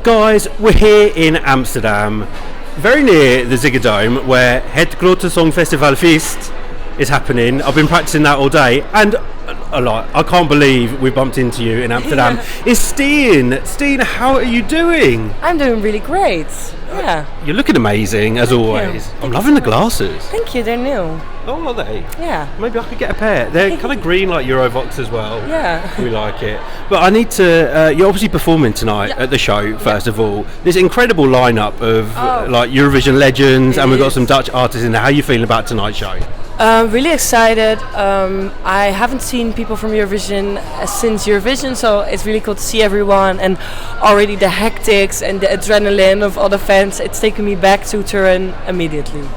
Guys, we're here in Amsterdam, very near the Ziggo where Het Grote Songfestivalfeest is happening. I've been practicing that all day, and a lot. I can't believe we bumped into you in Amsterdam. It's Steen. Steen, how are you doing? I'm doing really great. Yeah. You're looking amazing, as always. I'm loving the glasses. Thank you, they're new. Oh, are they? Yeah. Maybe I could get a pair. They're kind of green like Eurovoxx as well. Yeah. We like it. But I need to, you're obviously performing tonight at the show, first of all. This incredible lineup of like Eurovision legends, and we've got some Dutch artists in there. How are you feeling about tonight's show? Really excited. I haven't seen people from Eurovision since Eurovision, so it's really cool to see everyone, and already the hectics and the adrenaline of all the fans. It's taken me back to Turin immediately.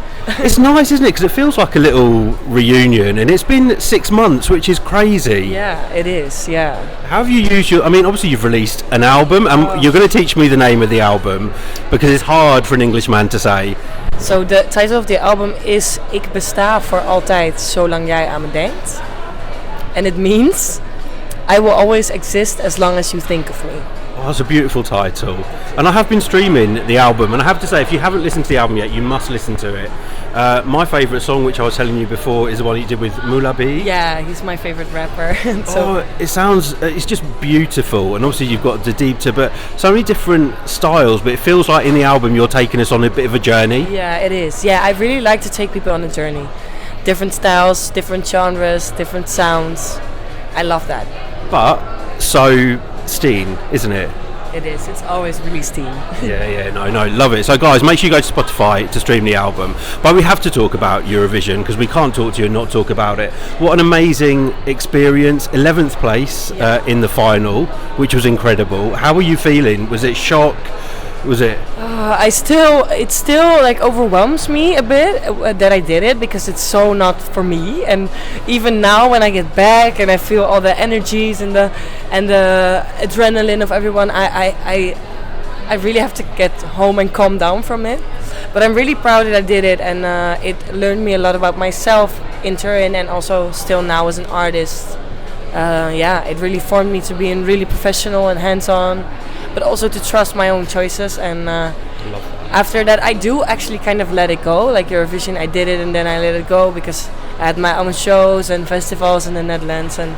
It's nice, isn't it? Because it feels like a little reunion, and it's been 6 months, which is crazy. Yeah, it is, yeah. How have you used your... I mean, obviously you've released an album, and you're going to teach me the name of the album, because it's hard for an Englishman to say. So the title of the album is Ik besta voor altijd zolang jij aan me denkt. And it means I will always exist as long as you think of me. Oh, that's a beautiful title. And I have been streaming the album, and I have to say, if you haven't listened to the album yet, you must listen to it. My favourite song, which I was telling you before, is the one you did with Moula B. Yeah, he's my favourite rapper. It sounds, it's just beautiful. And obviously you've got the Diepte, but so many different styles, but it feels like in the album you're taking us on a bit of a journey. Yeah, it is. Yeah, I really like to take people on a journey. Different styles, different genres, different sounds. I love that. But, so... Steen, isn't it? It is. It's always really Steen. No, love it. So guys, make sure you go to Spotify to stream the album. But we have to talk about Eurovision, because we can't talk to you and not talk about it. What an amazing experience. 11th place in the final, which was incredible. How were you feeling? Was it shock? Was it? It still like overwhelms me a bit that I did it, because it's so not for me. And even now, when I get back and I feel all the energies and the adrenaline of everyone, I really have to get home and calm down from it. But I'm really proud that I did it, and it learned me a lot about myself in Turin, and also still now as an artist. It really formed me to be really professional and hands-on, but also to trust my own choices. And after that, I do actually kind of let it go. Like Eurovision, I did it and then I let it go, because I had my own shows and festivals in the Netherlands, and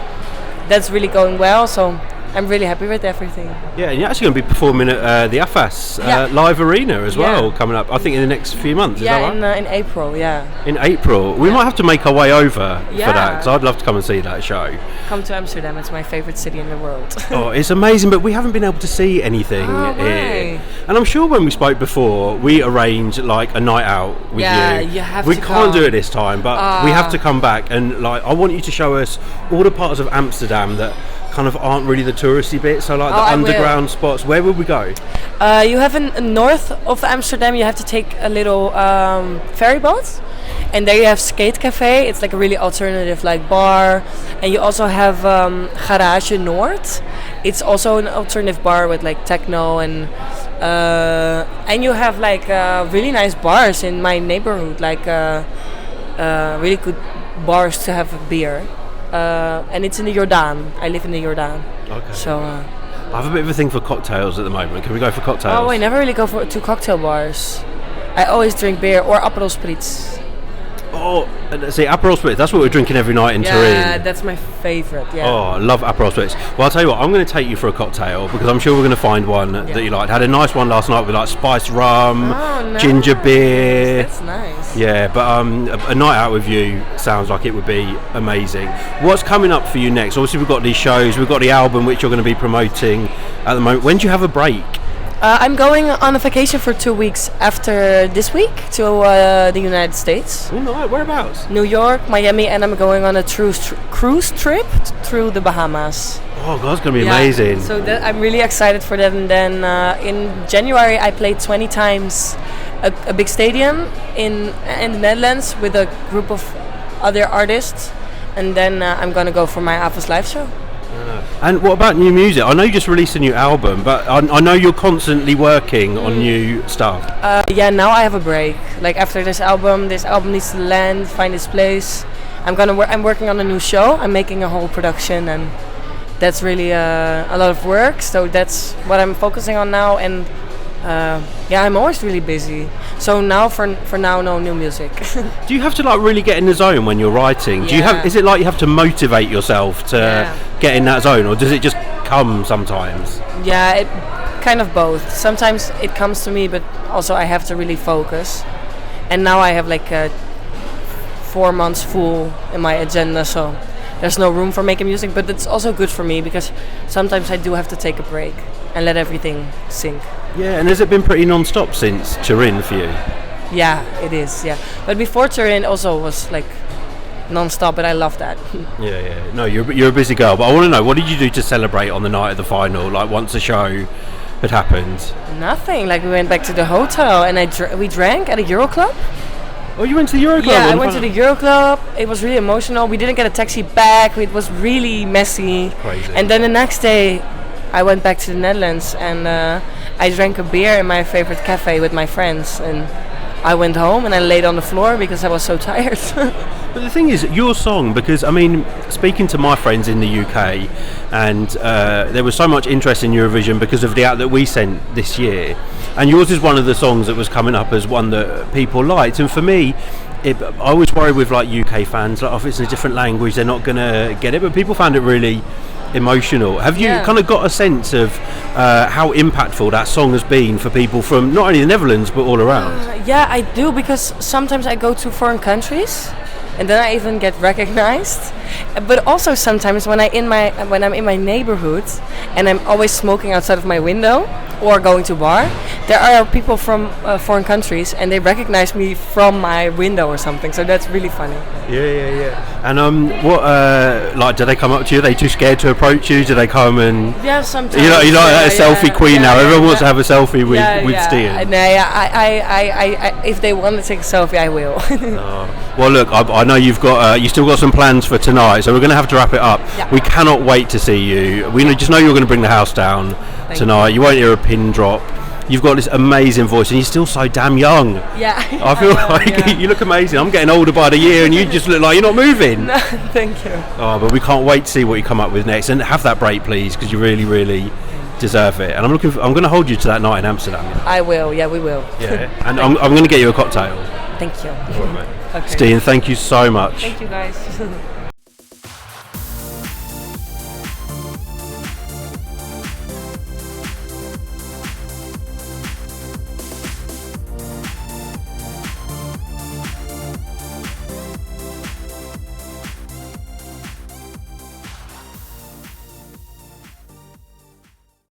that's really going well. So I'm really happy with everything. Yeah, and you're actually going to be performing at the AFAS live arena as well, coming up, I think, in the next few months. Is that right? in April, In April. We might have to make our way over for that, because I'd love to come and see that show. Come to Amsterdam, it's my favourite city in the world. Oh, it's amazing, but we haven't been able to see anything here. And I'm sure when we spoke before, we arranged like a night out with you. You have we to can't come. do it this time, but we have to come back, and like I want you to show us all the parts of Amsterdam that kind of aren't really the touristy bits, so like the underground spots. Where would we go? You have in north of Amsterdam, you have to take a little ferry boat, and there you have Skate Cafe. It's like a really alternative like bar, and you also have Garage Noord. It's also an alternative bar with like techno, and you have like really nice bars in my neighborhood, like really good bars to have a beer. And it's in the Jordaan. I live in the Jordaan. Okay. So I have a bit of a thing for cocktails at the moment. Can we go for cocktails? Oh, I never really go to cocktail bars. I always drink beer or Aperol Spritz. Oh, see, Aperol Spritz, that's what we're drinking every night in Turin. Yeah, that's my favourite, Oh, I love Aperol Spritz. Well, I'll tell you what, I'm going to take you for a cocktail, because I'm sure we're going to find one that you like. Had a nice one last night with like spiced rum, ginger beer. That's nice. Yeah, but a night out with you sounds like it would be amazing. What's coming up for you next? Obviously, we've got these shows, we've got the album which you're going to be promoting at the moment. When do you have a break? I'm going on a vacation for 2 weeks after this week to the United States. Oh, no, whereabouts? New York, Miami, and I'm going on a cruise trip through the Bahamas. Oh, God, it's going to be amazing. So I'm really excited for that. And then in January, I played 20 times a big stadium in the Netherlands with a group of other artists. And then I'm going to go for my AFAS live show. And what about new music? I know you just released a new album, but I know you're constantly working on new stuff. Now I have a break. Like after this album needs to land, find its place. I'm working on a new show. I'm making a whole production, and that's really a lot of work. So that's what I'm focusing on now. And I'm always really busy. So now for now, no new music. Do you have to like really get in the zone when you're writing? Do you have? Is it like you have to motivate yourself to get in that zone, or does it just come sometimes? Yeah, it kind of both. Sometimes it comes to me, but also I have to really focus. And now I have like 4 months full in my agenda, so there's no room for making music. But it's also good for me because sometimes I do have to take a break and let everything sink. Yeah, and has it been pretty non-stop since Turin for you? Yeah, it is. Yeah, but before Turin also was like non-stop, but I love that. Yeah. No, you're a busy girl, but I want to know, what did you do to celebrate on the night of the final? Like once the show had happened? Nothing. Like we went back to the hotel and we drank at a Euro Club. Oh, you went to the Euro Club? Yeah, I went to the Euro Club. It was really emotional. We didn't get a taxi back. It was really messy. Crazy. And then the next day, I went back to the Netherlands and I drank a beer in my favorite cafe with my friends. And I went home and I laid on the floor because I was so tired. But the thing is, your song, because I mean, speaking to my friends in the UK, and there was so much interest in Eurovision because of the act that we sent this year, and yours is one of the songs that was coming up as one that people liked. And for me, I always worry with like UK fans, like if it's in a different language, they're not gonna get it. But people found it really emotional. Have you kind of got a sense of how impactful that song has been for people from not only the Netherlands but all around? Yeah, I do, because sometimes I go to foreign countries and then I even get recognized. But also sometimes when I'm in my neighborhood and I'm always smoking outside of my window or going to bar, there are people from foreign countries and they recognize me from my window or something. So that's really funny. Yeah. And what like, do they come up to you? Are they too scared to approach you? Do they come and? Yeah, sometimes. You're like a selfie queen now. Everyone wants to have a selfie with Stian. No, I if they want to take a selfie, I will. Well, look, I know you've got you still got some plans for tonight, so we're going to have to wrap it up. Yeah. We cannot wait to see you. We just know you're going to bring the house down tonight. You won't hear a pin drop. You've got this amazing voice, and you're still so damn young. Yeah, I feel like you look amazing. I'm getting older by the year, and you just look like you're not moving. No, thank you. Oh, but we can't wait to see what you come up with next, and have that break, please, because you really, really deserve it. And I'm going to hold you to that night in Amsterdam. I will. Yeah, we will. Yeah, and I'm going to get you a cocktail. Thank you. All right, mate. Okay. Stian, thank you so much. Thank you, guys.